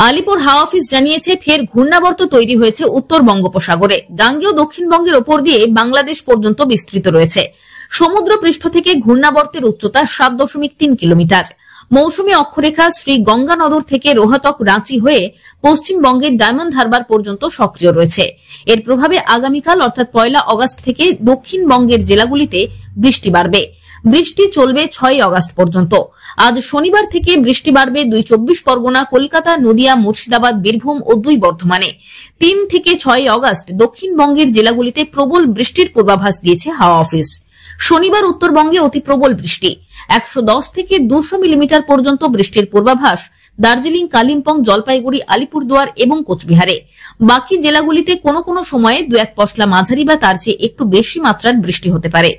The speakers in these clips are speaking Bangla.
আলিপুর হাওয়া অফিস জানিয়েছে ফের ঘূর্ণাবর্ত তৈরি হয়েছে উত্তর বঙ্গোপসাগরে। গাঙ্গেয় দক্ষিণবঙ্গের ওপর দিয়ে বাংলাদেশ পর্যন্ত বিস্তৃত রয়েছে। সমুদ্র পৃষ্ঠ থেকে ঘূর্ণাবর্তের উচ্চতা 7.3 কিলোমিটার। মৌসুমী অক্ষরেখা শ্রী গঙ্গানগর থেকে রোহতক রাঁচি হয়ে পশ্চিমবঙ্গের ডায়মন্ড হারবার পর্যন্ত সক্রিয় রয়েছে। এর প্রভাবে আগামীকাল অর্থাৎ 1 আগস্ট থেকে দক্ষিণবঙ্গের জেলাগুলিতে বৃষ্টি বাড়বে। বৃষ্টি চলবে 6 আগস্ট পর্যন্ত। আজ শনিবার থেকে বৃষ্টি বাড়বে 2 চব্বিশ পরগনা, কলকাতা, নদিয়া, মুর্শিদাবাদ, বীরভূম ও 2 বর্ধমানে। 3 থেকে 6 আগস্ট দক্ষিণবঙ্গের জেলাগুলিতে প্রবল বৃষ্টির পূর্বাভাস দিয়েছে হাওয়া অফিস। শনিবার উত্তরবঙ্গে অতি প্রবল বৃষ্টি, 110 থেকে 200 মিলিমিটার পর্যন্ত বৃষ্টির পূর্বাভাস দার্জিলিং, কালিম্পং, জলপাইগুড়ি, আলিপুরদুয়ার এবং কোচবিহারে। বাকি জেলাগুলিতে কোনো কোনো সময়ে 2-1 পশলা মাঝারি বা তার চেয়ে একটু বেশি মাত্রার বৃষ্টি হতে পারে।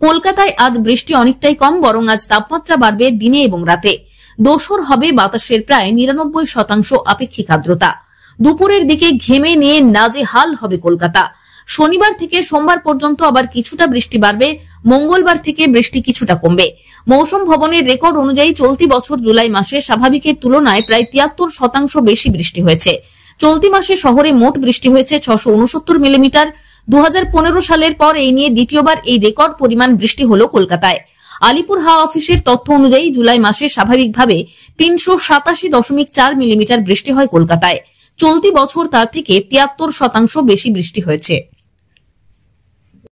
কলকাতায় আজ বৃষ্টি অনেকটাই কম, বরং আজ তাপমাত্রা বাড়বে দিনে এবং রাতে। দোসর হবে বাতাসের প্রায় 99% আপেক্ষিক আর্দ্রতা। দুপুরের দিকে ঘেমে নিয়ে নাজেহাল হবে কলকাতা। শনিবার থেকে সোমবার পর্যন্ত আবার কিছুটা বৃষ্টি বাড়বে। মঙ্গলবার থেকে বৃষ্টি কিছুটা কমবে। মৌসুম ভবনের রেকর্ড অনুযায়ী চলতি বছর জুলাই মাসে স্বাভাবিকের তুলনায় প্রায় 73% বেশি বৃষ্টি হয়েছে। চলতি মাসে শহরে মোট বৃষ্টি হয়েছে 669 মিলিমিটার। 2015 সালের পর এই নিয়ে দ্বিতীয়বার এই রেকর্ড পরিমাণ বৃষ্টি হলো কলকাতায়। আলিপুর হাওয়া অফিসের তথ্য অনুযায়ী জুলাই মাসে স্বাভাবিকভাবে 387.4 মিলিমিটার বৃষ্টি হয় কলকাতায়। চলতি বছর তার থেকে 73% বেশি বৃষ্টি হয়েছে।